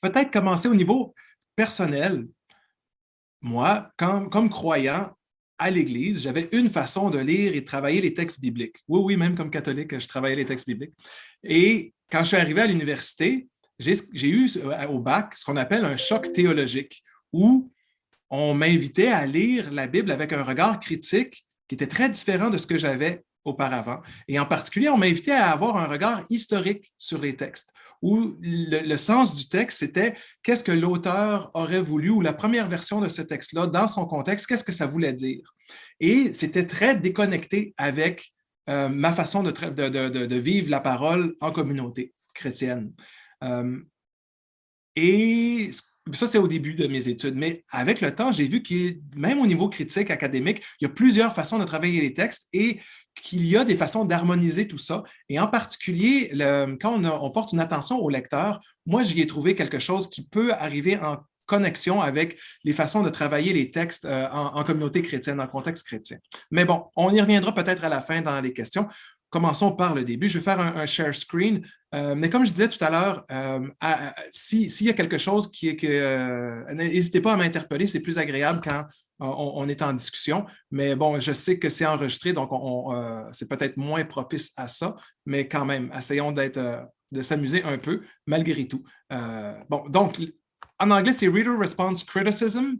peut-être commencer au niveau personnel. Moi, comme croyant à l'Église, j'avais une façon de lire et de travailler les textes bibliques. Oui, oui, même comme catholique, je travaillais les textes bibliques. Et quand je suis arrivé à l'université, j'ai eu au bac ce qu'on appelle un choc théologique, où on m'invitait à lire la Bible avec un regard critique qui était très différent de ce que j'avais auparavant. Et en particulier, on m'invitait à avoir un regard historique sur les textes, où le sens du texte, c'était qu'est-ce que l'auteur aurait voulu, ou la première version de ce texte-là, dans son contexte, qu'est-ce que ça voulait dire. Et c'était très déconnecté avec ma façon de vivre la parole en communauté chrétienne. Et ça, c'est au début de mes études. Mais avec le temps, j'ai vu que même au niveau critique, académique, il y a plusieurs façons de travailler les textes et qu'il y a des façons d'harmoniser tout ça. Et en particulier, quand on porte une attention au lecteur, moi, j'y ai trouvé quelque chose qui peut arriver en connexion avec les façons de travailler les textes en communauté chrétienne, en contexte chrétien. Mais bon, on y reviendra peut-être à la fin dans les questions. Commençons par le début. Je vais faire un share screen. Mais comme je disais tout à l'heure, s'il y a quelque chose qui est que... n'hésitez pas à m'interpeller, c'est plus agréable quand on est en discussion. Mais bon, je sais que c'est enregistré, donc c'est peut-être moins propice à ça, mais quand même, essayons de s'amuser un peu, malgré tout. Bon, donc, en anglais, c'est Reader Response Criticism,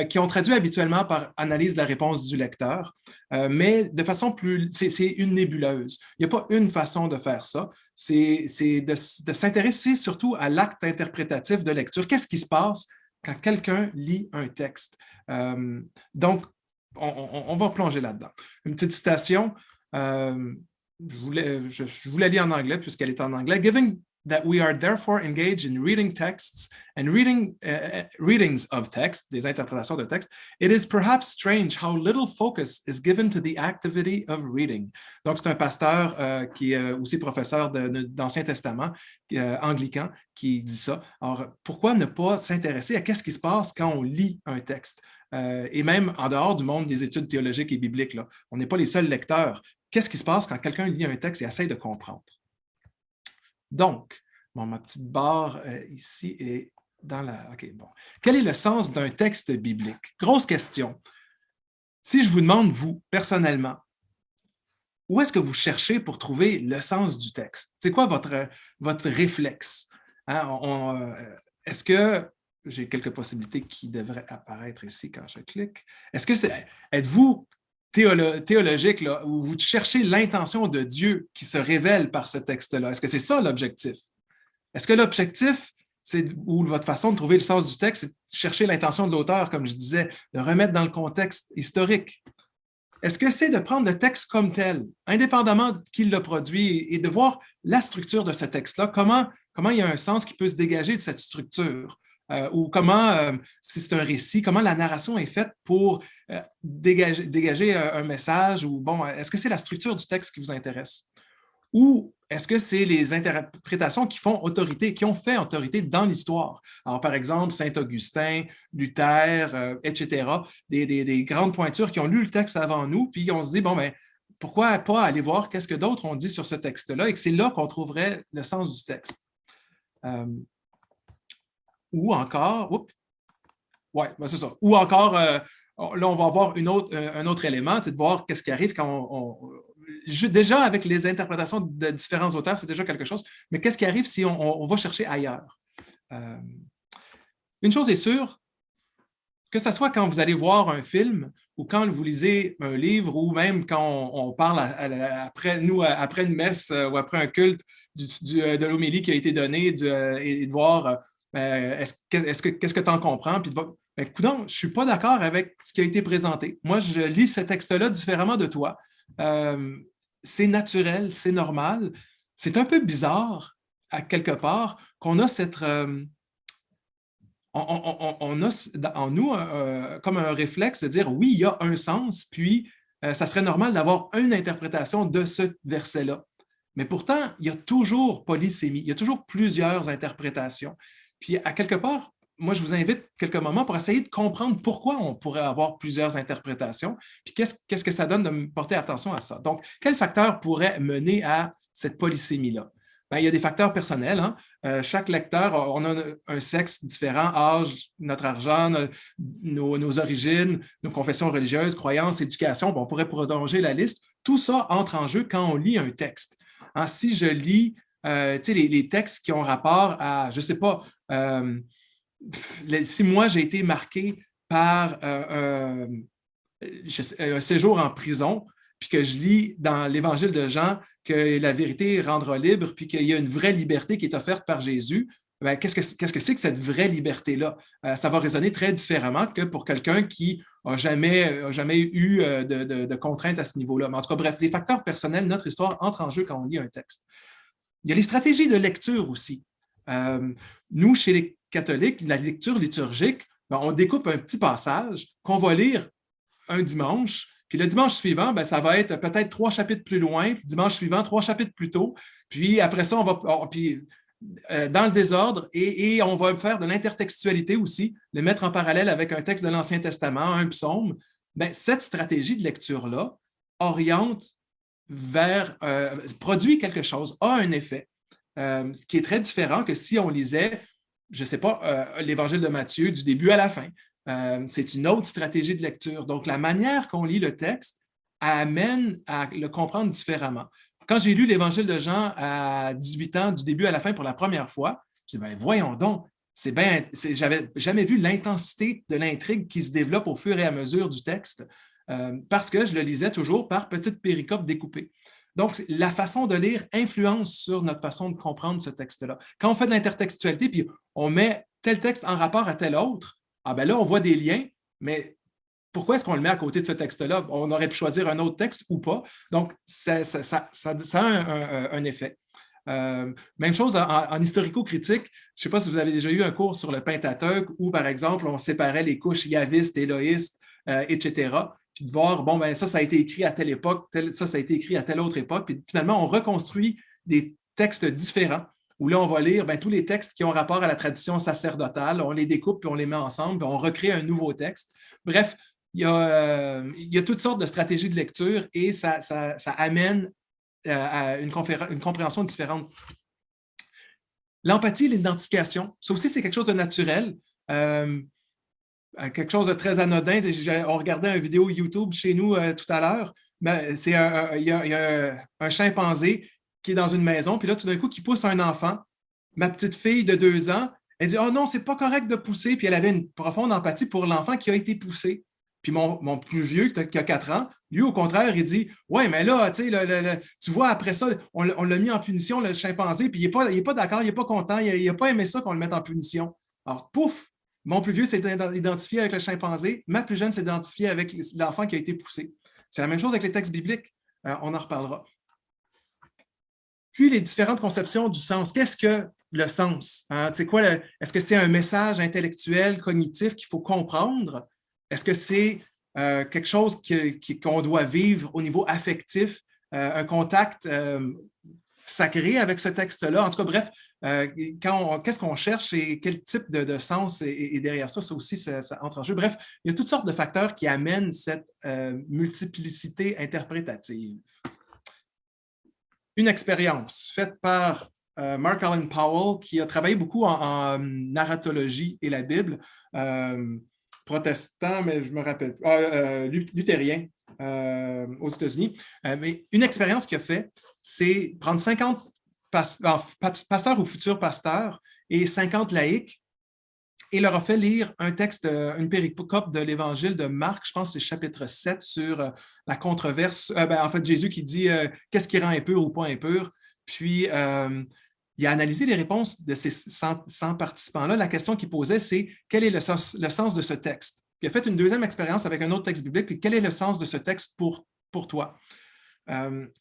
qui ont traduit habituellement par analyse de la réponse du lecteur, mais de façon plus... C'est une nébuleuse. Il n'y a pas une façon de faire ça. C'est de s'intéresser surtout à l'acte interprétatif de lecture. Qu'est-ce qui se passe quand quelqu'un lit un texte? Donc, on va plonger là-dedans. Une petite citation. Je vous la lis en anglais puisqu'elle est en anglais. Given that we are therefore engaged in reading texts and readings of text, des interprétations de texte, it is perhaps strange how little focus is given to the activity of reading. Donc, c'est un pasteur qui est aussi professeur d'Ancien Testament, anglican, qui dit ça. Alors, pourquoi ne pas s'intéresser à qu'est-ce qui se passe quand on lit un texte? Et même en dehors du monde des études théologiques et bibliques, là, on n'est pas les seuls lecteurs. Qu'est-ce qui se passe quand quelqu'un lit un texte et essaie de comprendre? Donc, bon, ma petite barre ici est dans la... OK, bon. Quel est le sens d'un texte biblique? Grosse question. Si je vous demande, vous, personnellement, où est-ce que vous cherchez pour trouver le sens du texte? C'est quoi votre réflexe? Hein, est-ce que... J'ai quelques possibilités qui devraient apparaître ici quand je clique. Est-ce que êtes-vous théologique, là, où vous cherchez l'intention de Dieu qui se révèle par ce texte-là? Est-ce que c'est ça l'objectif? Est-ce que l'objectif, ou votre façon de trouver le sens du texte, c'est de chercher l'intention de l'auteur, comme je disais, de remettre dans le contexte historique? Est-ce que c'est de prendre le texte comme tel, indépendamment qu'il l'a produit, et de voir la structure de ce texte-là, comment il y a un sens qui peut se dégager de cette structure? Ou comment, si c'est un récit, comment la narration est faite pour dégager un message, ou bon, est-ce que c'est la structure du texte qui vous intéresse? Ou est-ce que c'est les interprétations qui font autorité, qui ont fait autorité dans l'histoire? Alors, par exemple, Saint-Augustin, Luther, etc., des grandes pointures qui ont lu le texte avant nous, puis on se dit, bon, ben, pourquoi pas aller voir qu'est-ce que d'autres ont dit sur ce texte-là, et que c'est là qu'on trouverait le sens du texte. Ou encore, ouais, ben c'est ça. Ou encore, là, on va avoir un autre élément, c'est de voir qu'est-ce qui arrive quand déjà, avec les interprétations de différents auteurs, c'est déjà quelque chose, mais qu'est-ce qui arrive si on va chercher ailleurs? Une chose est sûre, que ce soit quand vous allez voir un film ou quand vous lisez un livre ou même quand on parle après une messe ou après un culte de l'homélie qui a été donnée et de voir qu'est-ce que tu en comprends, puis de voir, ben, coudonc, je ne suis pas d'accord avec ce qui a été présenté. Moi, je lis ce texte-là différemment de toi. C'est naturel, c'est normal. C'est un peu bizarre, à quelque part, qu'on a cette... on a en nous comme un réflexe de dire oui, il y a un sens, puis ça serait normal d'avoir une interprétation de ce verset-là. Mais pourtant, il y a toujours polysémie, il y a toujours plusieurs interprétations. Puis à quelque part, moi, je vous invite quelques moments pour essayer de comprendre pourquoi on pourrait avoir plusieurs interprétations, puis qu'est-ce que ça donne de me porter attention à ça. Donc, quel facteur pourrait mener à cette polysémie-là? Ben, il y a des facteurs personnels. Hein. Chaque lecteur, on a un sexe différent, âge, notre argent, nos origines, nos confessions religieuses, croyances, éducation. Bon, on pourrait prolonger la liste. Tout ça entre en jeu quand on lit un texte. Hein, si je lis les textes qui ont rapport à, je ne sais pas, si moi j'ai été marqué par un séjour en prison, puis que je lis dans l'Évangile de Jean que la vérité rendra libre, puis qu'il y a une vraie liberté qui est offerte par Jésus, ben, qu'est-ce que c'est que cette vraie liberté-là? Ça va résonner très différemment que pour quelqu'un qui n'a jamais eu de contraintes à ce niveau-là. Mais en tout cas, bref, les facteurs personnels, notre histoire entre en jeu quand on lit un texte. Il y a les stratégies de lecture aussi. Nous, chez les catholiques, la lecture liturgique, ben, on découpe un petit passage qu'on va lire un dimanche, puis le dimanche suivant, ben, ça va être peut-être 3 chapitres plus loin, puis dimanche suivant, 3 chapitres plus tôt, puis après ça, on va, dans le désordre, et on va faire de l'intertextualité aussi, le mettre en parallèle avec un texte de l'Ancien Testament, un psaume. Ben, cette stratégie de lecture-là oriente vers, produit quelque chose, a un effet, ce qui est très différent que si on lisait, je ne sais pas, l'Évangile de Matthieu du début à la fin. C'est une autre stratégie de lecture. Donc, la manière qu'on lit le texte amène à le comprendre différemment. Quand j'ai lu l'Évangile de Jean à 18 ans, du début à la fin pour la première fois, je me suis dit, ben, voyons donc, j'avais jamais vu l'intensité de l'intrigue qui se développe au fur et à mesure du texte, parce que je le lisais toujours par petites péricopes découpées. Donc, la façon de lire influence sur notre façon de comprendre ce texte-là. Quand on fait de l'intertextualité, puis on met tel texte en rapport à tel autre, ah ben là, on voit des liens, mais pourquoi est-ce qu'on le met à côté de ce texte-là? On aurait pu choisir un autre texte ou pas. Donc, ça a un effet. Même chose en historico-critique. Je ne sais pas si vous avez déjà eu un cours sur le Pentateuque où, par exemple, on séparait les couches yavistes, éloïstes, etc. Puis de voir, bon, ben ça a été écrit à telle époque, ça a été écrit à telle autre époque. Puis finalement, on reconstruit des textes différents où là, on va lire tous les textes qui ont rapport à la tradition sacerdotale, on les découpe, puis on les met ensemble, puis on recrée un nouveau texte. Bref, il y a toutes sortes de stratégies de lecture et ça amène à une compréhension différente. L'empathie et l'identification, ça aussi, c'est quelque chose de naturel. Quelque chose de très anodin. On regardait une vidéo YouTube chez nous tout à l'heure. Il y a un chimpanzé qui est dans une maison, puis là, tout d'un coup, qui pousse un enfant. Ma petite fille de 2 ans, elle dit « Oh non, c'est pas correct de pousser », puis elle avait une profonde empathie pour l'enfant qui a été poussé. Puis mon plus vieux, qui a 4 ans, lui, au contraire, il dit « Ouais, mais là, tu vois, après ça, on l'a mis en punition, le chimpanzé, puis il n'est pas d'accord, il n'est pas content, il n'a pas aimé ça qu'on le mette en punition. » Alors, pouf, mon plus vieux s'est identifié avec le chimpanzé, ma plus jeune s'est identifiée avec l'enfant qui a été poussé. C'est la même chose avec les textes bibliques. On en reparlera. Puis, les différentes conceptions du sens. Qu'est-ce que le sens? Hein? Est-ce que c'est un message intellectuel, cognitif qu'il faut comprendre? Est-ce que c'est quelque chose qu'on doit vivre au niveau affectif, un contact sacré avec ce texte-là? En tout cas, bref, qu'est-ce qu'on cherche et quel type de sens est derrière ça? Ça aussi, ça entre en jeu. Bref, il y a toutes sortes de facteurs qui amènent cette multiplicité interprétative. Une expérience faite par Mark Allen Powell, qui a travaillé beaucoup en narratologie et la Bible, protestant, mais je me rappelle, luthérien aux États-Unis. Mais une expérience qu'il a fait, c'est prendre 50 pasteurs ou futurs pasteurs et 50 laïcs et leur a fait lire un texte, une péricope de l'Évangile de Marc, je pense que c'est chapitre 7, sur la controverse. En fait, Jésus qui dit qu'est-ce qui rend impur ou pas impur. Puis, il a analysé les réponses de ces 100 participants-là. La question qu'il posait, c'est quel est le sens de ce texte? Puis, il a fait une deuxième expérience avec un autre texte biblique. Puis, quel est le sens de ce texte pour toi?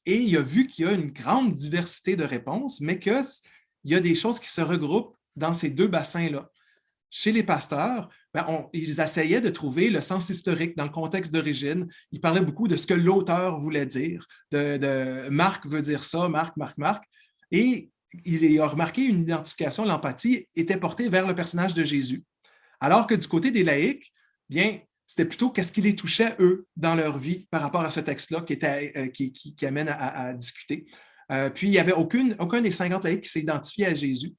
Et il a vu qu'il y a une grande diversité de réponses, mais qu'il y a des choses qui se regroupent dans ces deux bassins-là. Chez les pasteurs, ils essayaient de trouver le sens historique dans le contexte d'origine. Ils parlaient beaucoup de ce que l'auteur voulait dire. De Marc veut dire ça, Marc. Et il a remarqué une identification, l'empathie était portée vers le personnage de Jésus. Alors que du côté des laïcs, bien, c'était plutôt qu'est-ce qui les touchait, eux, dans leur vie par rapport à ce texte-là qui amène à discuter. Puis, il n'y avait aucun des 50 laïcs qui s'est identifié à Jésus.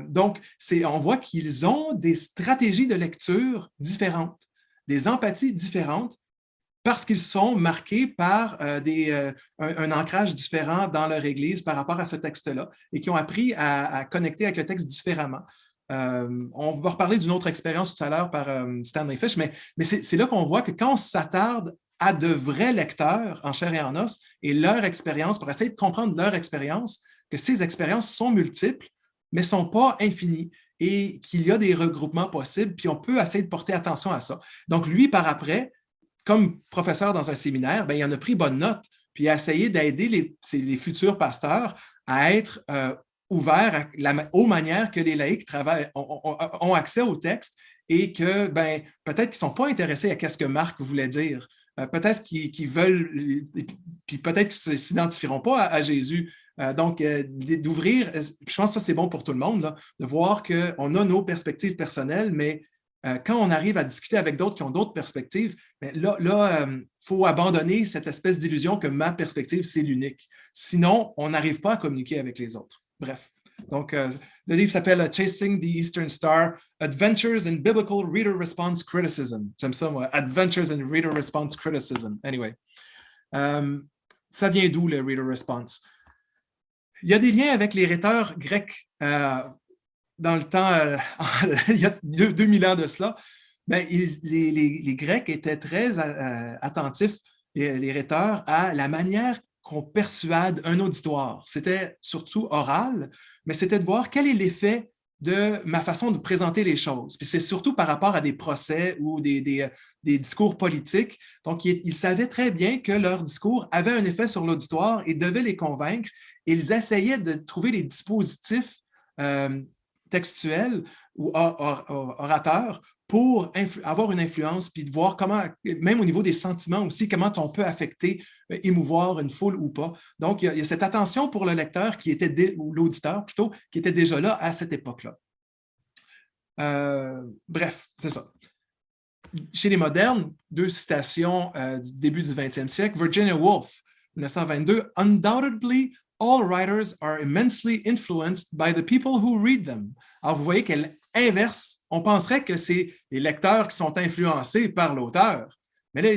Donc, on voit qu'ils ont des stratégies de lecture différentes, des empathies différentes, parce qu'ils sont marqués par un ancrage différent dans leur Église par rapport à ce texte-là et qui ont appris à connecter avec le texte différemment. On va reparler d'une autre expérience tout à l'heure par Stanley Fish, mais c'est là qu'on voit que quand on s'attarde à de vrais lecteurs en chair et en os et leur expérience, pour essayer de comprendre leur expérience, que ces expériences sont multiples, mais ne sont pas infinies et qu'il y a des regroupements possibles, puis on peut essayer de porter attention à ça. Donc, lui, par après, comme professeur dans un séminaire, il en a pris bonne note, puis a essayé d'aider les futurs pasteurs à être ouverts aux manières que les laïcs ont accès au texte et que peut-être qu'ils ne sont pas intéressés à ce que Marc voulait dire. Peut-être qu'ils veulent, puis peut-être qu'ils ne s'identifieront pas à Jésus. Donc, d'ouvrir, je pense que ça, c'est bon pour tout le monde, là, de voir qu'on a nos perspectives personnelles, mais quand on arrive à discuter avec d'autres qui ont d'autres perspectives, là, faut abandonner cette espèce d'illusion que ma perspective, c'est l'unique. Sinon, on n'arrive pas à communiquer avec les autres. Bref. Donc, le livre s'appelle Chasing the Eastern Star, Adventures in Biblical Reader Response Criticism. J'aime ça, moi. Adventures in Reader Response Criticism. Anyway. Ça vient d'où, le Reader Response? Il y a des liens avec les rhéteurs grecs dans le temps, il y a 2000 ans de cela. Les Grecs étaient très attentifs, les rhéteurs, à la manière qu'on persuade un auditoire. C'était surtout oral, mais c'était de voir quel est l'effet de ma façon de présenter les choses. Puis c'est surtout par rapport à des procès ou des discours politiques. Donc, ils savaient très bien que leur discours avait un effet sur l'auditoire et devait les convaincre. Et ils essayaient de trouver les dispositifs textuels ou orateurs pour avoir une influence, puis de voir comment, même au niveau des sentiments aussi, comment on peut affecter, émouvoir une foule ou pas. Donc, il y a cette attention pour le lecteur ou l'auditeur plutôt, qui était déjà là à cette époque-là. Bref, c'est ça. Chez les modernes, 2 citations du début du 20e siècle. Virginia Woolf, 1922, « Undoubtedly, all writers are immensely influenced by the people who read them. » Alors, vous voyez qu'elle inverse. On penserait que c'est les lecteurs qui sont influencés par l'auteur. Mais là,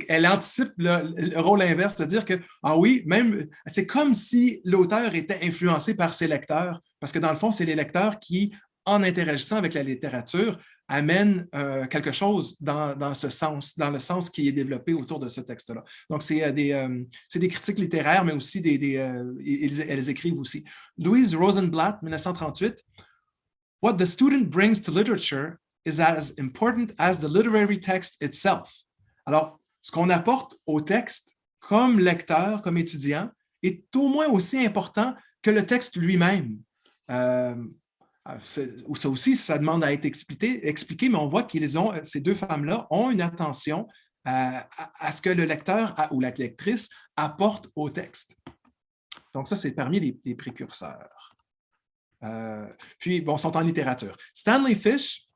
elle anticipe le rôle inverse, c'est-à-dire que, ah oui, même, c'est comme si l'auteur était influencé par ses lecteurs, parce que dans le fond, c'est les lecteurs qui, en interagissant avec la littérature, amènent quelque chose dans ce sens, dans le sens qui est développé autour de ce texte-là. Donc, c'est des critiques littéraires, mais aussi elles écrivent aussi. Louise Rosenblatt, 1938, « What the student brings to literature is as important as the literary text itself. » Alors, ce qu'on apporte au texte comme lecteur, comme étudiant, est au moins aussi important que le texte lui-même. Ça aussi, ça demande à être expliqué, mais on voit ces 2 femmes-là ont une attention à ce que le lecteur ou la lectrice apporte au texte. Donc ça, c'est parmi les précurseurs. Puis, bon, sont en littérature. Stanley Fish,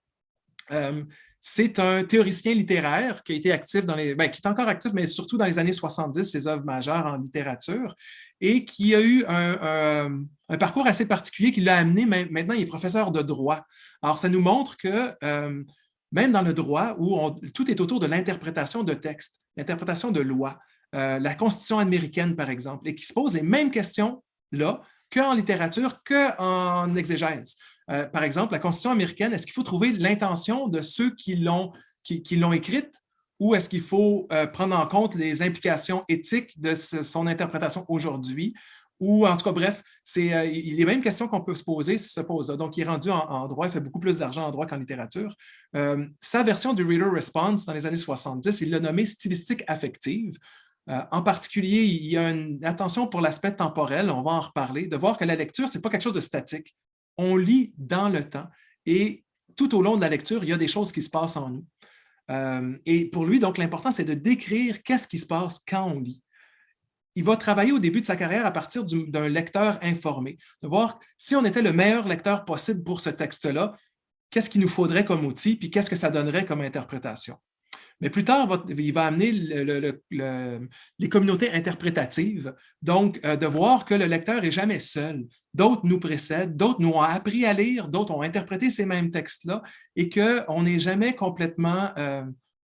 c'est un théoricien littéraire qui a été actif qui est encore actif, mais surtout dans les années 70, ses œuvres majeures en littérature, et qui a eu un parcours assez particulier qui l'a amené, maintenant il est professeur de droit. Alors, ça nous montre que même dans le droit, où tout est autour de l'interprétation de textes, l'interprétation de lois, la Constitution américaine, par exemple, et qui se pose les mêmes questions là, qu'en littérature, qu'en exégèse. Par exemple, la Constitution américaine, est-ce qu'il faut trouver l'intention de ceux qui l'ont écrite ou est-ce qu'il faut prendre en compte les implications éthiques de son interprétation aujourd'hui? Ou en tout cas, bref, les mêmes questions qu'on peut se poser se posent là. Donc, il est rendu en droit, il fait beaucoup plus d'argent en droit qu'en littérature. Sa version du Reader Response dans les années 70, il l'a nommé stylistique affective. En particulier, il y a une attention pour l'aspect temporel, on va en reparler, de voir que la lecture, ce n'est pas quelque chose de statique. On lit dans le temps et tout au long de la lecture, il y a des choses qui se passent en nous. Et pour lui, donc, l'important, c'est de décrire qu'est-ce qui se passe quand on lit. Il va travailler au début de sa carrière à partir d'un lecteur informé, de voir si on était le meilleur lecteur possible pour ce texte-là, qu'est-ce qu'il nous faudrait comme outil, puis qu'est-ce que ça donnerait comme interprétation. Mais plus tard, il va amener les communautés interprétatives, donc de voir que le lecteur n'est jamais seul. D'autres nous précèdent, d'autres nous ont appris à lire, d'autres ont interprété ces mêmes textes-là et qu'on n'est jamais complètement...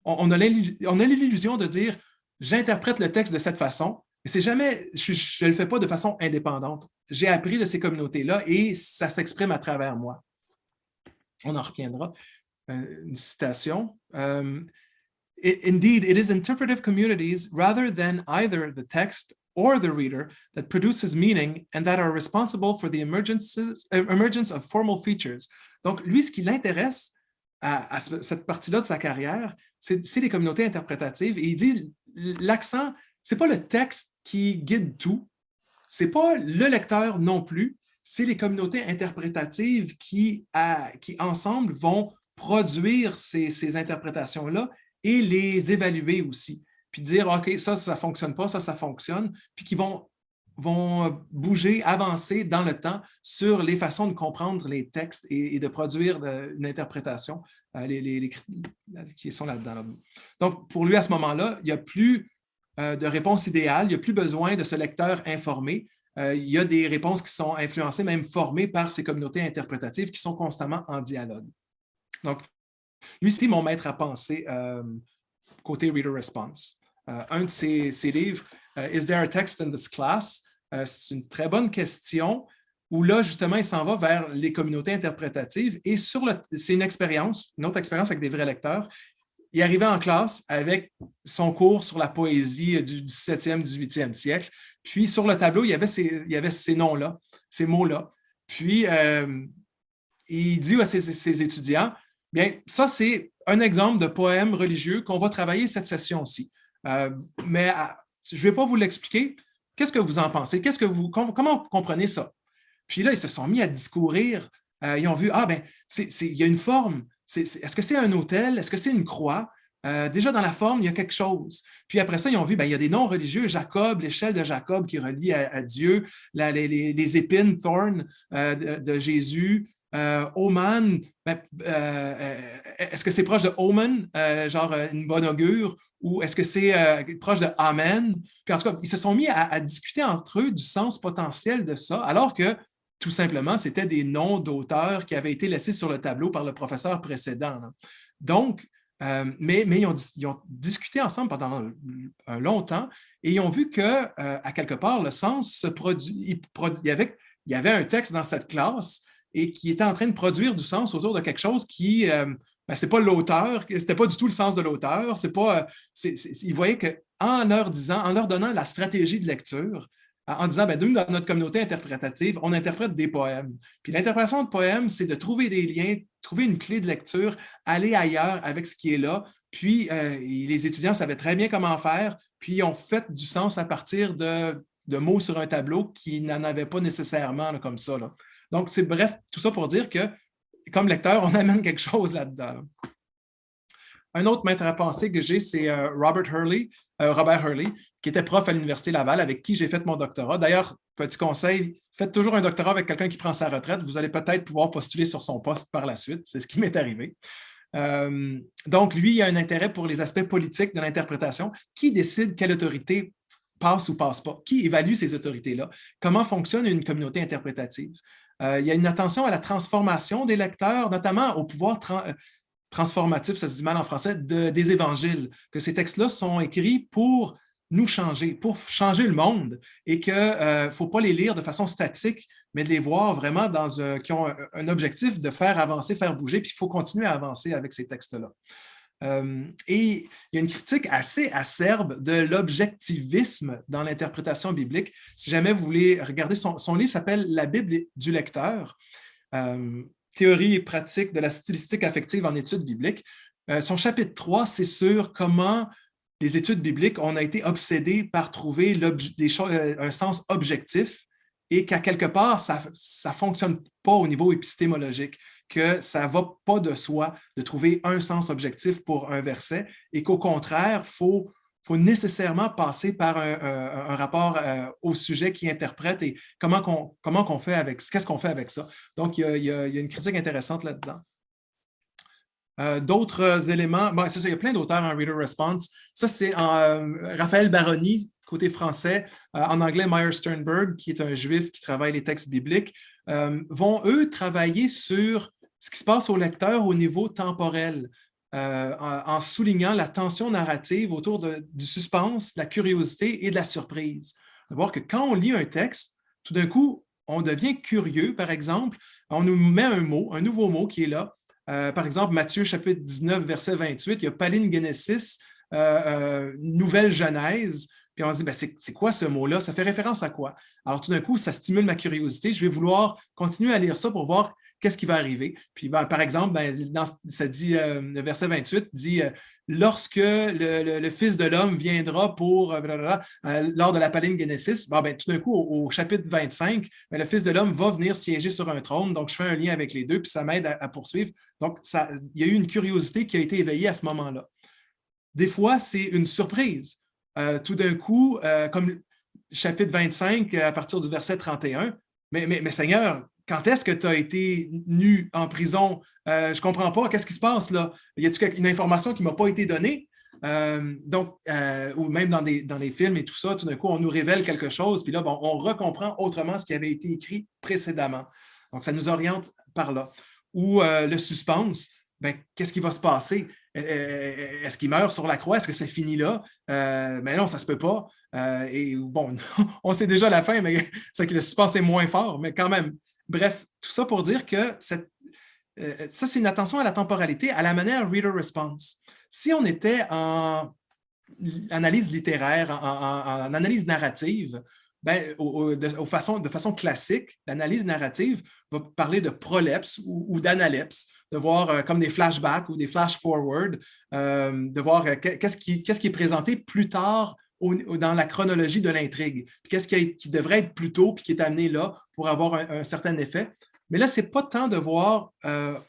on a l'illusion de dire « j'interprète le texte de cette façon », mais c'est jamais, je ne le fais pas de façon indépendante. J'ai appris de ces communautés-là et ça s'exprime à travers moi. On en reviendra. Une citation. Indeed, it is interpretive communities rather than either the text or the reader that produces meaning and that are responsible for the emergence of formal features. Donc, lui, ce qui l'intéresse à cette partie-là de sa carrière, c'est les communautés interprétatives. Et il dit, l'accent, ce n'est pas le texte qui guide tout, ce n'est pas le lecteur non plus, c'est les communautés interprétatives qui ensemble, vont produire ces interprétations-là et les évaluer aussi. Puis dire, OK, ça ne fonctionne pas, ça fonctionne, puis qui vont bouger, avancer dans le temps sur les façons de comprendre les textes et de produire une interprétation qui sont là-dedans. Donc, pour lui, à ce moment-là, il n'y a plus de réponse idéale, il n'y a plus besoin de ce lecteur informé. Il y a des réponses qui sont influencées, même formées par ces communautés interprétatives qui sont constamment en dialogue. Donc, lui, c'est mon maître à penser côté Reader Response. Un de ses livres, Is there a text in this class? C'est une très bonne question où là, justement, il s'en va vers les communautés interprétatives et c'est une autre expérience avec des vrais lecteurs. Il arrivait en classe avec son cours sur la poésie du 17e, 18e siècle. Puis, sur le tableau, il y avait ces noms-là, ces mots-là. Puis, il dit à ses étudiants, bien, ça, c'est un exemple de poème religieux qu'on va travailler cette session-ci. Mais je ne vais pas vous l'expliquer. Qu'est-ce que vous en pensez? Comment vous comprenez ça? Puis là, ils se sont mis à discourir. Ils ont vu, il y a une forme. Est-ce que c'est un autel? Est-ce que c'est une croix? Déjà, dans la forme, il y a quelque chose. Puis après ça, ils ont vu, il y a des noms religieux, Jacob, l'échelle de Jacob qui relie à Dieu, les épines, thorns de Jésus, Oman, est-ce que c'est proche de Omen, genre une bonne augure, ou est-ce que c'est proche de Amen? Puis en tout cas, ils se sont mis à discuter entre eux du sens potentiel de ça, alors que tout simplement, c'était des noms d'auteurs qui avaient été laissés sur le tableau par le professeur précédent. Là. Donc, mais ils ont discuté ensemble pendant un long temps et ils ont vu qu'à quelque part, le sens se produit. Il y avait un texte dans cette classe et qui était en train de produire du sens autour de quelque chose qui, c'est pas l'auteur, c'était pas du tout le sens de l'auteur, ils voyaient qu'en leur donnant la stratégie de lecture, en disant, nous, dans notre communauté interprétative, on interprète des poèmes. Puis l'interprétation de poèmes, c'est de trouver des liens, trouver une clé de lecture, aller ailleurs avec ce qui est là. Puis les étudiants savaient très bien comment faire, puis ils ont fait du sens à partir de mots sur un tableau qui n'en avaient pas nécessairement là, comme ça. Là. Donc, c'est bref, tout ça pour dire que, comme lecteur, on amène quelque chose là-dedans. Un autre maître à penser que j'ai, c'est Robert Hurley, qui était prof à l'Université Laval, avec qui j'ai fait mon doctorat. D'ailleurs, petit conseil, faites toujours un doctorat avec quelqu'un qui prend sa retraite. Vous allez peut-être pouvoir postuler sur son poste par la suite. C'est ce qui m'est arrivé. Donc, lui, il a un intérêt pour les aspects politiques de l'interprétation. Qui décide quelle autorité passe ou passe pas? Qui évalue ces autorités-là? Comment fonctionne une communauté interprétative? Il y a une attention à la transformation des lecteurs, notamment au pouvoir transformatif, ça se dit mal en français, des évangiles, que ces textes-là sont écrits pour nous changer, pour changer le monde et qu'il ne faut pas les lire de façon statique, mais de les voir vraiment qui ont un objectif de faire avancer, faire bouger, puis il faut continuer à avancer avec ces textes-là. Et il y a une critique assez acerbe de l'objectivisme dans l'interprétation biblique. Si jamais vous voulez regarder, son livre s'appelle « La Bible du lecteur ». Théorie et pratique de la stylistique affective en études bibliques. Son chapitre 3, c'est sur comment les études bibliques, on a été obsédés par trouver un sens objectif et qu'à quelque part, ça ne fonctionne pas au niveau épistémologique, que ça ne va pas de soi de trouver un sens objectif pour un verset et qu'au contraire, il faut nécessairement passer par un rapport au sujet qui interprète et comment qu'on fait avec, qu'est-ce qu'on fait avec ça. Donc, il y a une critique intéressante là-dedans. D'autres éléments, bon, c'est ça, il y a plein d'auteurs en Reader Response. Ça, c'est Raphaël Baroni, côté français, en anglais, Meyer Sternberg, qui est un juif qui travaille les textes bibliques, vont, eux, travailler sur ce qui se passe au lecteur au niveau temporel, en soulignant la tension narrative autour du suspense, de la curiosité et de la surprise. De voir que quand on lit un texte, tout d'un coup, on devient curieux, par exemple, on nous met un mot, un nouveau mot qui est là. Par exemple, Matthieu chapitre 19, verset 28, il y a palingenesis, nouvelle genèse, puis on se dit, ben, c'est quoi ce mot-là? Ça fait référence à quoi? Alors tout d'un coup, ça stimule ma curiosité. Je vais vouloir continuer à lire ça pour voir qu'est-ce qui va arriver. Puis ben, par exemple, ben, ça dit, le verset 28 dit lorsque le Fils de l'homme viendra pour lors de la palingenesis, bon, ben, tout d'un coup, au chapitre 25, ben, le Fils de l'homme va venir siéger sur un trône. Donc, je fais un lien avec les deux, puis ça m'aide à poursuivre. Donc, il y a eu une curiosité qui a été éveillée à ce moment-là. Des fois, c'est une surprise. Tout d'un coup, comme chapitre 25, à partir du verset 31, mais Seigneur, quand est-ce que tu as été nu en prison? Je ne comprends pas, qu'est-ce qui se passe là? Y a-t-il une information qui ne m'a pas été donnée? Ou même dans les films et tout ça, tout d'un coup, on nous révèle quelque chose, puis là, bon, on recomprend autrement ce qui avait été écrit précédemment. Donc, ça nous oriente par là. Ou le suspense, ben, qu'est-ce qui va se passer? Est-ce qu'il meurt sur la croix? Est-ce que c'est fini là? Mais non, ça ne se peut pas. Et bon, on sait déjà la fin, mais c'est que le suspense est moins fort, mais quand même. Bref, tout ça pour dire que ça, c'est une attention à la temporalité, à la manière reader response. Si on était en analyse littéraire, en analyse narrative, ben, de façon classique, l'analyse narrative va parler de prolepse ou d'analepse, de voir comme des flashbacks ou des flash-forward, de voir qu'est-ce qui est présenté plus tard dans la chronologie de l'intrigue, qu'est-ce qui devrait être plus tôt puis qui est amené là pour avoir un certain effet. Mais là, ce n'est pas tant de voir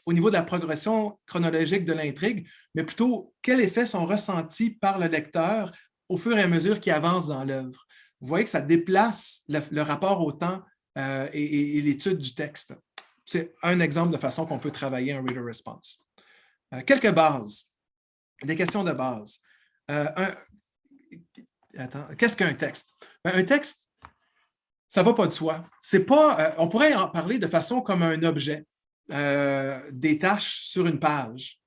au niveau de la progression chronologique de l'intrigue, mais plutôt quels effets sont ressentis par le lecteur au fur et à mesure qu'il avance dans l'œuvre. Vous voyez que ça déplace le rapport au temps et l'étude du texte. C'est un exemple de façon qu'on peut travailler un reader response. Quelques bases, des questions de base. Qu'est-ce qu'un texte? Un texte, ça ne va pas de soi. C'est pas, on pourrait en parler de façon comme un objet, des tâches sur une page.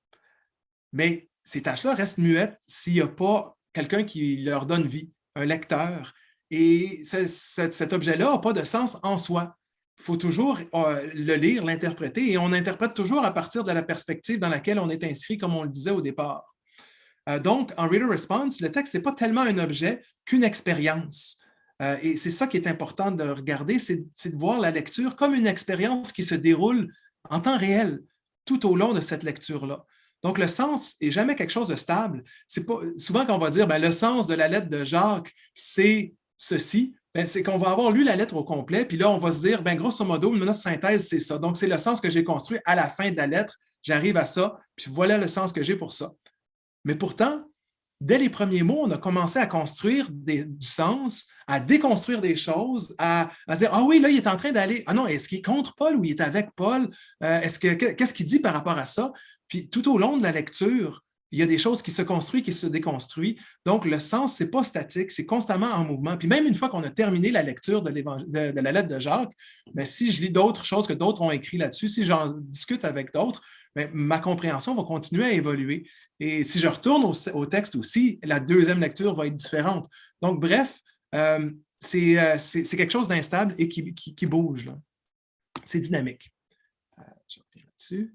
Mais ces tâches-là restent muettes s'il n'y a pas quelqu'un qui leur donne vie, un lecteur. Et cet objet-là n'a pas de sens en soi. Il faut toujours le lire, l'interpréter, et on interprète toujours à partir de la perspective dans laquelle on est inscrit, comme on le disait au départ. Donc, en Reader Response, le texte, ce n'est pas tellement un objet qu'une expérience. Et c'est ça qui est important de regarder, c'est de voir la lecture comme une expérience qui se déroule en temps réel tout au long de cette lecture-là. Donc, le sens n'est jamais quelque chose de stable. C'est pas, souvent, quand on va dire ben, le sens de la lettre de Jacques, c'est ceci, ben, c'est qu'on va avoir lu la lettre au complet, puis là, on va se dire, ben, grosso modo, une note synthèse, c'est ça. Donc, c'est le sens que j'ai construit à la fin de la lettre. J'arrive à ça, puis voilà le sens que j'ai pour ça. Mais pourtant, dès les premiers mots, on a commencé à construire du sens, à déconstruire des choses, à se dire, ah oui, là, il est en train d'aller, ah non, est-ce qu'il est contre Paul ou il est avec Paul? Qu'est-ce qu'il dit par rapport à ça? Puis tout au long de la lecture, il y a des choses qui se construisent, qui se déconstruisent. Donc, le sens, ce n'est pas statique, c'est constamment en mouvement. Puis même une fois qu'on a terminé la lecture de la lettre de Jacques, bien, si je lis d'autres choses que d'autres ont écrites là-dessus, si j'en discute avec d'autres, bien, ma compréhension va continuer à évoluer. Et si je retourne au texte aussi, la deuxième lecture va être différente. Donc, bref, c'est quelque chose d'instable et qui bouge. C'est dynamique. Je reviens là-dessus.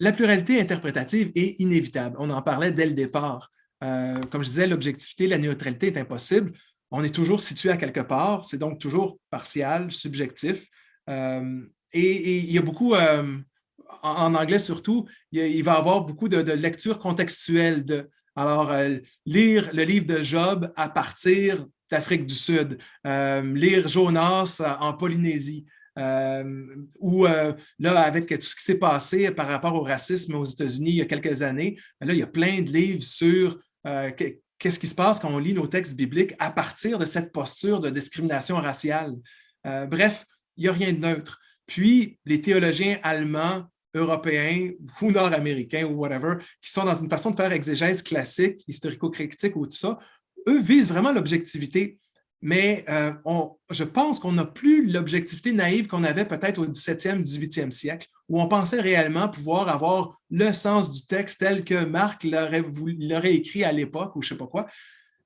La pluralité interprétative est inévitable. On en parlait dès le départ. Comme je disais, l'objectivité, la neutralité est impossible. On est toujours situé à quelque part. C'est donc toujours partial, subjectif. Et il y a beaucoup, en anglais surtout, il va y avoir beaucoup de lectures contextuelles. Alors, lire le livre de Job à partir d'Afrique du Sud, lire Jonas en Polynésie. Ou là, avec tout ce qui s'est passé par rapport au racisme aux États-Unis il y a quelques années, là, il y a plein de livres sur qu'est-ce qui se passe quand on lit nos textes bibliques à partir de cette posture de discrimination raciale. Bref, il n'y a rien de neutre. Puis, les théologiens allemands européens ou nord-américains ou whatever, qui sont dans une façon de faire exégèse classique, historico-critique ou tout ça, eux visent vraiment l'objectivité. Mais je pense qu'on n'a plus l'objectivité naïve qu'on avait peut-être au 17e, 18e siècle, où on pensait réellement pouvoir avoir le sens du texte tel que Marc l'aurait écrit à l'époque ou je ne sais pas quoi,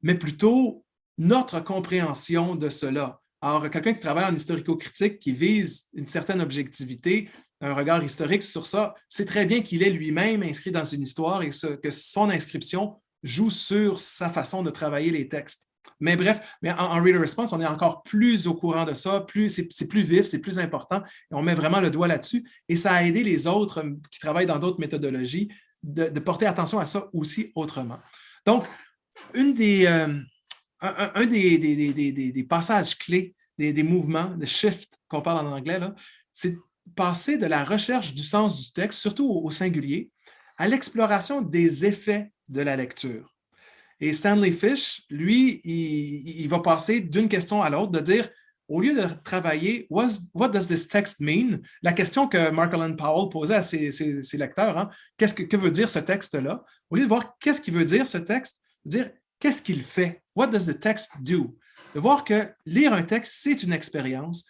mais plutôt notre compréhension de cela. Alors, quelqu'un qui travaille en historico-critique, qui vise une certaine objectivité, un regard historique sur ça, c'est très bien qu'il est lui-même inscrit dans une histoire et que son inscription joue sur sa façon de travailler les textes. Mais bref, en Reader Response, on est encore plus au courant de ça, c'est plus vif, c'est plus important, et on met vraiment le doigt là-dessus, et ça a aidé les autres qui travaillent dans d'autres méthodologies de porter attention à ça aussi autrement. Donc, un des passages clés, des mouvements, de shift qu'on parle en anglais, c'est passer de la recherche du sens du texte, surtout au singulier, à l'exploration des effets de la lecture. Et Stanley Fish, lui, il va passer d'une question à l'autre, de dire, au lieu de travailler « What does this text mean? » La question que Mark Allen Powell posait à ses lecteurs, hein, que veut dire ce texte-là? Au lieu de voir qu'est-ce qu'il veut dire ce texte, dire qu'est-ce qu'il fait? What does the text do? De voir que lire un texte, c'est une expérience.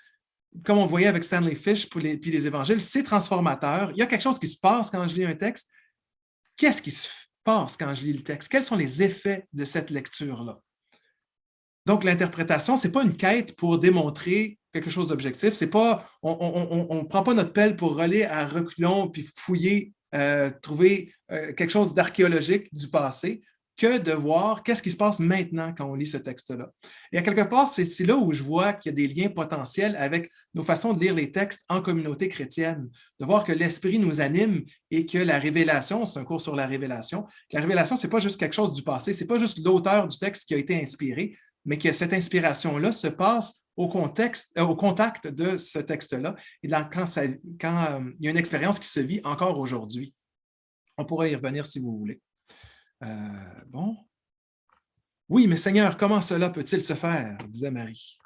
Comme on voyait avec Stanley Fish puis les évangiles, c'est transformateur. Il y a quelque chose qui se passe quand je lis un texte. Qu'est-ce qui se passe quand je lis le texte? Quels sont les effets de cette lecture-là? Donc, l'interprétation, ce n'est pas une quête pour démontrer quelque chose d'objectif. C'est pas, on ne prend pas notre pelle pour relire à reculons puis fouiller, trouver quelque chose d'archéologique du passé, que de voir qu'est-ce qui se passe maintenant quand on lit ce texte-là. Et à quelque part, c'est là où je vois qu'il y a des liens potentiels avec nos façons de lire les textes en communauté chrétienne, de voir que l'Esprit nous anime et que la révélation, c'est un cours sur la révélation, que la révélation, ce n'est pas juste quelque chose du passé, ce n'est pas juste l'auteur du texte qui a été inspiré, mais que cette inspiration-là se passe au contact de ce texte-là et quand il y a une expérience qui se vit encore aujourd'hui. On pourra y revenir si vous voulez. Bon. Oui, mais Seigneur, comment cela peut-il se faire? Disait Marie.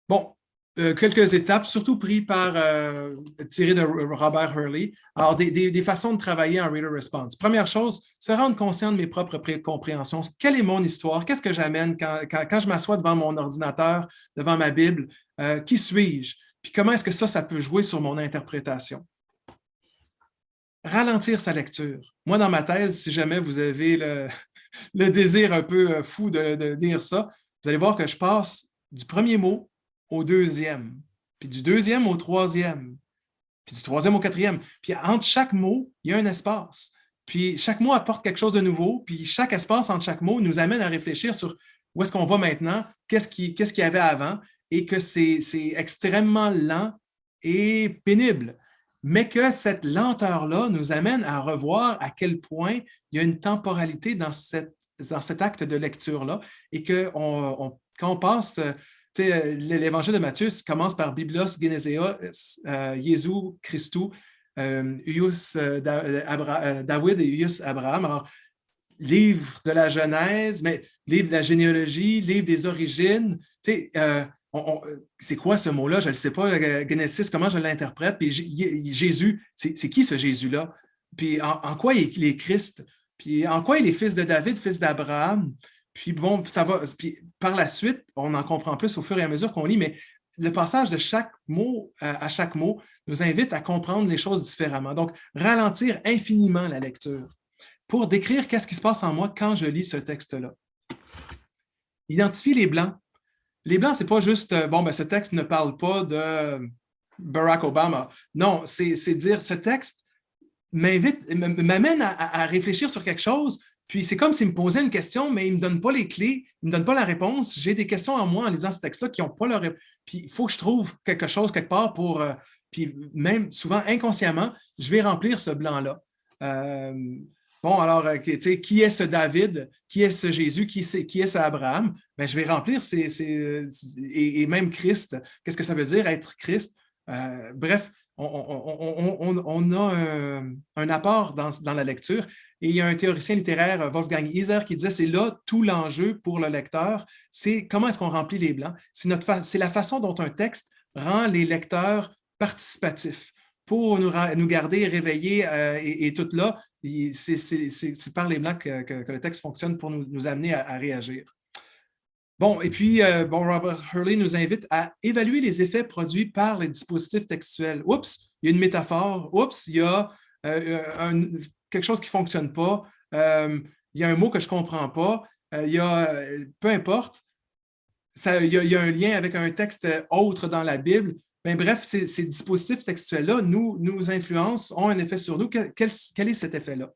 Bon, quelques étapes, surtout tirées de Robert Hurley. Alors, des façons de travailler en Reader Response. Première chose, se rendre conscient de mes propres compréhensions. Quelle est mon histoire? Qu'est-ce que j'amène quand je m'assois devant mon ordinateur, devant ma Bible? Qui suis-je? Puis comment est-ce que ça peut jouer sur mon interprétation? Ralentir sa lecture. Moi, dans ma thèse, si jamais vous avez le désir un peu fou de lire ça, vous allez voir que je passe du premier mot au deuxième, puis du deuxième au troisième, puis du troisième au quatrième. Puis entre chaque mot, il y a un espace. Puis chaque mot apporte quelque chose de nouveau, puis chaque espace entre chaque mot nous amène à réfléchir sur où est-ce qu'on va maintenant, qu'est-ce qu'il y avait avant, et que c'est extrêmement lent et pénible. Mais que cette lenteur-là nous amène à revoir à quel point il y a une temporalité dans cet acte de lecture-là et que quand on passe, l'évangile de Matthieu commence par Biblos Genesea, Jésus Christou, Ius David et Ius Abraham. Alors, livre de la Genèse, mais livre de la généalogie, livre des origines, c'est quoi ce mot-là? Je ne le sais pas, Genesis, comment je l'interprète? Puis Jésus, c'est qui ce Jésus-là? Puis en quoi il est Christ? Puis en quoi il est fils de David, fils d'Abraham? Puis bon, ça va. Puis par la suite, on en comprend plus au fur et à mesure qu'on lit, mais le passage de chaque mot à chaque mot nous invite à comprendre les choses différemment. Donc, ralentir infiniment la lecture pour décrire qu'est-ce qui se passe en moi quand je lis ce texte-là. Identifier les blancs. Les blancs, ce n'est pas juste, ce texte ne parle pas de Barack Obama. Non, c'est dire, ce texte m'amène à réfléchir sur quelque chose, puis c'est comme s'il me posait une question, mais il ne me donne pas les clés, il ne me donne pas la réponse. J'ai des questions en moi en lisant ce texte-là qui n'ont pas leur réponse. Puis il faut que je trouve quelque chose quelque part pour, puis même souvent inconsciemment, je vais remplir ce blanc-là. Bon, alors, qui est ce David? Qui est ce Jésus? Qui est ce Abraham? Ben, je vais remplir et même Christ. Qu'est-ce que ça veut dire être Christ? Bref, on a un apport dans la lecture. Et il y a un théoricien littéraire, Wolfgang Iser, qui disait c'est là tout l'enjeu pour le lecteur, c'est comment est-ce qu'on remplit les blancs. C'est la façon dont un texte rend les lecteurs participatifs. pour nous garder réveillés et tout là. C'est par les Blancs que le texte fonctionne pour nous amener à réagir. Bon, et puis, Robert Hurley nous invite à évaluer les effets produits par les dispositifs textuels. Oups, il y a une métaphore. Oups, il y a quelque chose qui ne fonctionne pas. Il y a un mot que je ne comprends pas. Peu importe, il y a un lien avec un texte autre dans la Bible. Ben, bref, ces dispositifs textuels-là nous influencent, ont un effet sur nous. Quel est cet effet-là?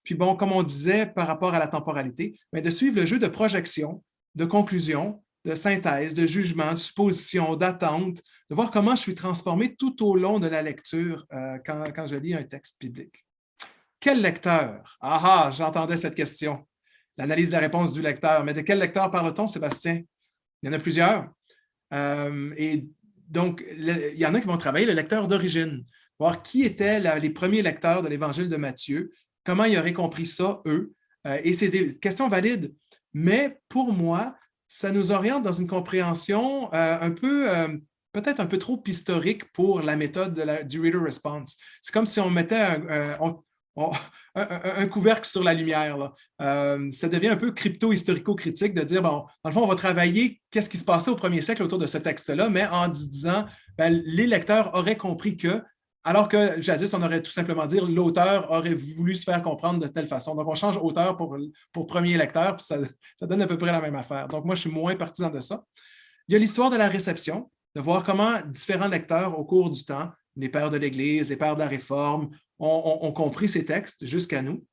Puis bon, comme on disait par rapport à la temporalité, ben, de suivre le jeu de projection, de conclusion, de synthèse, de jugement, de supposition, d'attente, de voir comment je suis transformé tout au long de la lecture quand je lis un texte biblique. Quel lecteur? Ah, j'entendais cette question. L'analyse de la réponse du lecteur. Mais de quel lecteur parle-t-on, Sébastien? Il y en a plusieurs. Et donc, il y en a qui vont travailler le lecteur d'origine, voir qui étaient les premiers lecteurs de l'Évangile de Matthieu, comment ils auraient compris ça, eux. Et c'est des questions valides. Mais pour moi, ça nous oriente dans une compréhension peut-être un peu trop historique pour la méthode du reader response. C'est comme si on mettait un couvercle sur la lumière. Là. Ça devient un peu crypto-historico-critique de dire, bon, dans le fond, on va travailler qu'est-ce qui se passait au premier siècle autour de ce texte-là, mais en disant, ben, les lecteurs auraient compris que, alors que jadis, on aurait tout simplement dit l'auteur aurait voulu se faire comprendre de telle façon. Donc, on change auteur pour premier lecteur, puis ça donne à peu près la même affaire. Donc, moi, je suis moins partisan de ça. Il y a l'histoire de la réception, de voir comment différents lecteurs au cours du temps, les pères de l'Église, les pères de la Réforme, ont compris ces textes jusqu'à nous.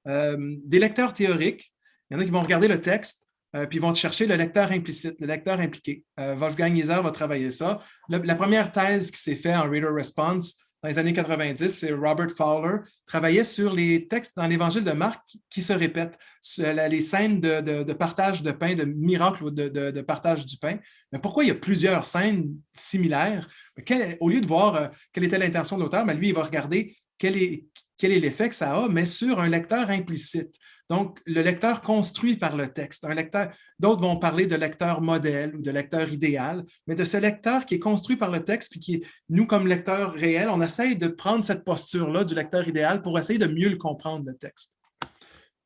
Des lecteurs théoriques, il y en a qui vont regarder le texte, puis ils vont chercher le lecteur implicite, le lecteur impliqué. Wolfgang Iser va travailler ça. La première thèse qui s'est faite en Reader Response dans les années 90, c'est Robert Fowler, travaillait sur les textes dans l'Évangile de Marc qui se répètent, les scènes de partage de pain, de miracle ou de partage du pain. Mais pourquoi il y a plusieurs scènes similaires? Au lieu de voir quelle était l'intention de l'auteur, lui, il va regarder quel est l'effet que ça a, mais sur un lecteur implicite. Donc, le lecteur construit par le texte. D'autres vont parler de lecteur modèle ou de lecteur idéal, mais de ce lecteur qui est construit par le texte, puis qui, nous, comme lecteurs réels, on essaye de prendre cette posture-là du lecteur idéal pour essayer de mieux le comprendre, le texte.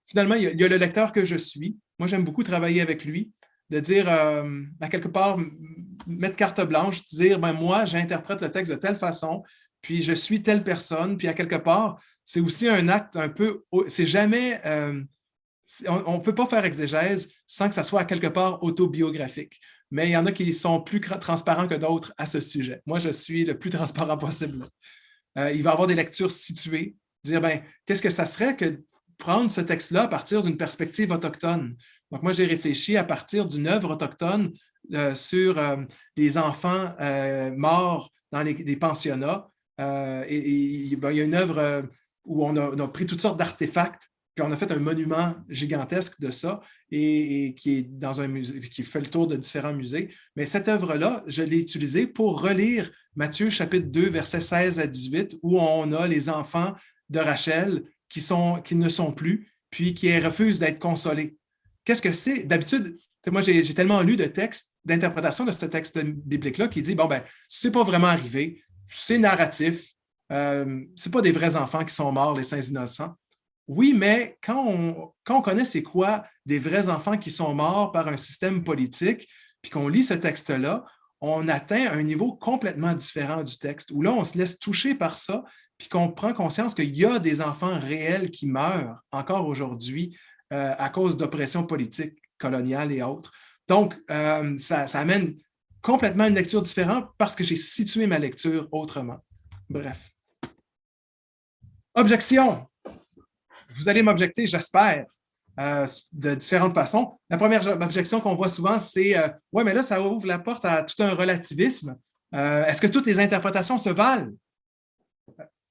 Finalement, il y a le lecteur que je suis. Moi, j'aime beaucoup travailler avec lui, de dire, à quelque part, mettre carte blanche, dire, ben, moi, j'interprète le texte de telle façon, puis je suis telle personne, puis à quelque part, c'est aussi un acte un peu, c'est jamais, on ne peut pas faire exégèse sans que ça soit à quelque part autobiographique. Mais il y en a qui sont plus transparents que d'autres à ce sujet. Moi, je suis le plus transparent possible. Il va y avoir des lectures situées, dire, ben, qu'est-ce que ça serait que prendre ce texte-là à partir d'une perspective autochtone? Donc, moi, j'ai réfléchi à partir d'une œuvre autochtone sur les enfants morts dans des pensionnats. Ben, il y a une œuvre où on a pris toutes sortes d'artefacts, puis on a fait un monument gigantesque de ça, et qui est dans un musée, qui fait le tour de différents musées. Mais cette œuvre-là, je l'ai utilisée pour relire Matthieu chapitre 2, versets 16 à 18, où on a les enfants de Rachel qui ne sont plus, puis qui refusent d'être consolés. Qu'est-ce que c'est? D'habitude, moi, j'ai tellement lu de textes, d'interprétation de ce texte biblique-là qui dit, bon, ben, c'est pas vraiment arrivé, c'est narratif, c'est pas des vrais enfants qui sont morts, les saints innocents. Oui, mais quand on connaît c'est quoi des vrais enfants qui sont morts par un système politique, puis qu'on lit ce texte-là, on atteint un niveau complètement différent du texte, où là, on se laisse toucher par ça, puis qu'on prend conscience qu'il y a des enfants réels qui meurent encore aujourd'hui à cause d'oppression politique coloniale et autres. Donc, ça amène complètement une lecture différente parce que j'ai situé ma lecture autrement. Bref. Objection. Vous allez m'objecter, j'espère, de différentes façons. La première objection qu'on voit souvent, c'est « Ouais, mais là, ça ouvre la porte à tout un relativisme. Est-ce que toutes les interprétations se valent? »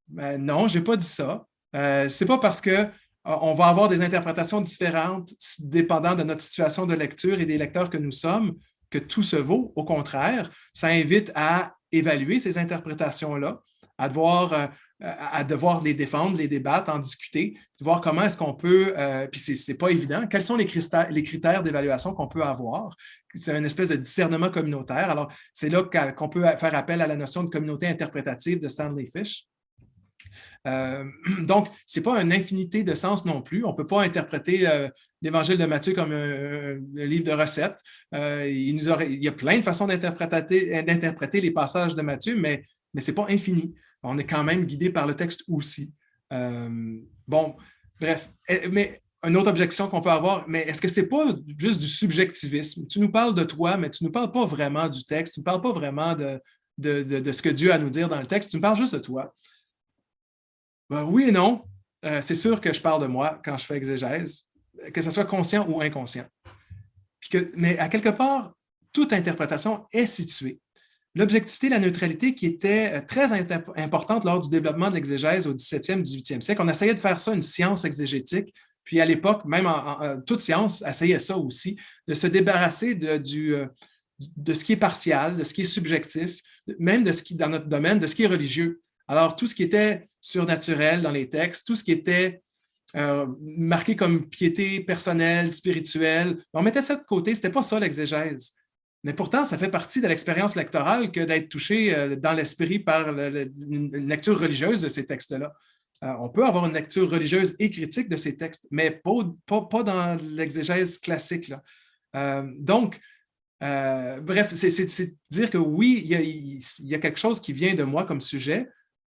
Non, je n'ai pas dit ça. Ce n'est pas parce qu'on va avoir des interprétations différentes dépendant de notre situation de lecture et des lecteurs que nous sommes que tout se vaut. Au contraire, ça invite à évaluer ces interprétations-là, à devoir les défendre, les débattre, en discuter, de voir comment est-ce qu'on peut, puis c'est pas évident, quels sont les critères d'évaluation qu'on peut avoir. C'est une espèce de discernement communautaire. Alors, c'est là qu'on peut faire appel à la notion de communauté interprétative de Stanley Fish. Donc, ce n'est pas une infinité de sens non plus. On ne peut pas interpréter l'Évangile de Matthieu comme un livre de recettes. Il y a plein de façons d'interpréter les passages de Matthieu, mais ce n'est pas infini. On est quand même guidé par le texte aussi. Bon, bref, mais une autre objection qu'on peut avoir, mais est-ce que ce n'est pas juste du subjectivisme? Tu nous parles de toi, mais tu ne nous parles pas vraiment du texte, tu ne parles pas vraiment de ce que Dieu a à nous dire dans le texte, tu nous parles juste de toi. Ben, oui et non. C'est sûr que je parle de moi quand je fais exégèse, que ce soit conscient ou inconscient. Mais à quelque part, toute interprétation est située. L'objectivité, la neutralité qui était très importante lors du développement de l'exégèse au 17e, 18e siècle, on essayait de faire ça une science exégétique. Puis à l'époque, même toute science essayait ça aussi, de se débarrasser de ce qui est partial, de ce qui est subjectif, même de ce qui, dans notre domaine, de ce qui est religieux. Alors, tout ce qui était surnaturel dans les textes, tout ce qui était marqué comme piété personnelle, spirituelle, on mettait ça de côté, ce n'était pas ça l'exégèse. Mais pourtant, ça fait partie de l'expérience lectorale que d'être touché dans l'esprit par une lecture religieuse de ces textes-là. On peut avoir une lecture religieuse et critique de ces textes, mais pas dans l'exégèse classique, là. Donc, bref, c'est dire que oui, il y a quelque chose qui vient de moi comme sujet,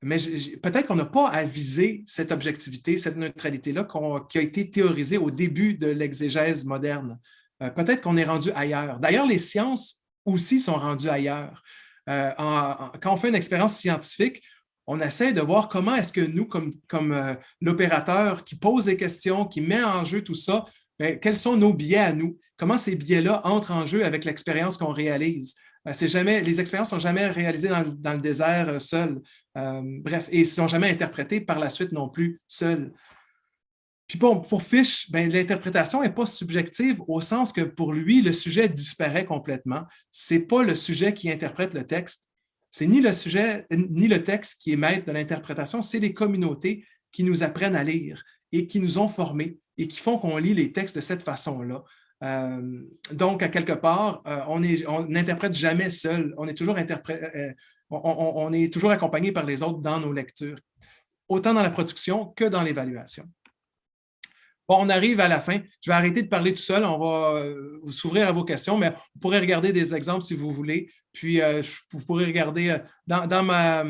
mais peut-être qu'on n'a pas à viser cette objectivité, cette neutralité-là qui a été théorisée au début de l'exégèse moderne. Peut-être qu'on est rendu ailleurs. D'ailleurs, les sciences aussi sont rendues ailleurs. Quand on fait une expérience scientifique, on essaie de voir comment est-ce que nous, comme l'opérateur qui pose des questions, qui met en jeu tout ça, bien, quels sont nos biais à nous? Comment ces biais-là entrent en jeu avec l'expérience qu'on réalise? Les expériences ne sont jamais réalisées dans le désert seul. Bref, et ne sont jamais interprétées par la suite non plus seules. Puis pour Fish, ben, l'interprétation n'est pas subjective au sens que pour lui, le sujet disparaît complètement. Ce n'est pas le sujet qui interprète le texte. C'est ni le sujet ni le texte qui est maître de l'interprétation, c'est les communautés qui nous apprennent à lire et qui nous ont formés et qui font qu'on lit les textes de cette façon-là. Donc, à quelque part, on n'interprète jamais seul. On est toujours on est toujours accompagné par les autres dans nos lectures, autant dans la production que dans l'évaluation. Bon, on arrive à la fin. Je vais arrêter de parler tout seul. On va s'ouvrir à vos questions, mais vous pourrez regarder des exemples si vous voulez. Puis, vous pourrez regarder dans ma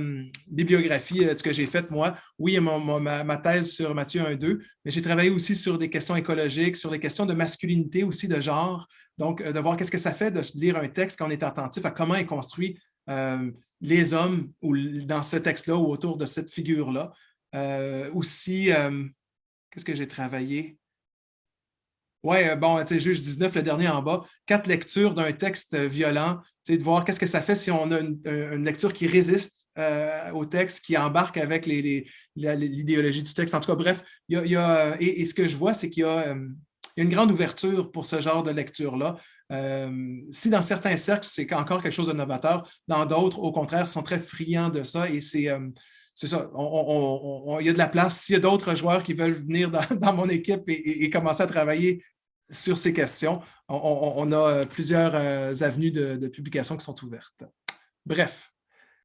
bibliographie ce que j'ai fait, moi. Oui, il y a ma thèse sur Matthieu 1-2, mais j'ai travaillé aussi sur des questions écologiques, sur les questions de masculinité aussi, de genre. Donc, de voir qu'est-ce que ça fait de lire un texte quand on est attentif à comment est construit les hommes ou dans ce texte-là ou autour de cette figure-là. Aussi... qu'est-ce que j'ai travaillé? Oui, bon, tu sais, Juge 19, le dernier en bas, 4 lectures d'un texte violent, tu sais, de voir qu'est-ce que ça fait si on a une lecture qui résiste au texte, qui embarque avec l'idéologie du texte. En tout cas, bref, et ce que je vois, c'est qu'il y a une grande ouverture pour ce genre de lecture-là. Si dans certains cercles, c'est encore quelque chose de novateur, dans d'autres, au contraire, sont très friands de ça et c'est ça, il y a de la place. S'il y a d'autres joueurs qui veulent venir dans mon équipe et commencer à travailler sur ces questions, on a plusieurs avenues de publication qui sont ouvertes. Bref.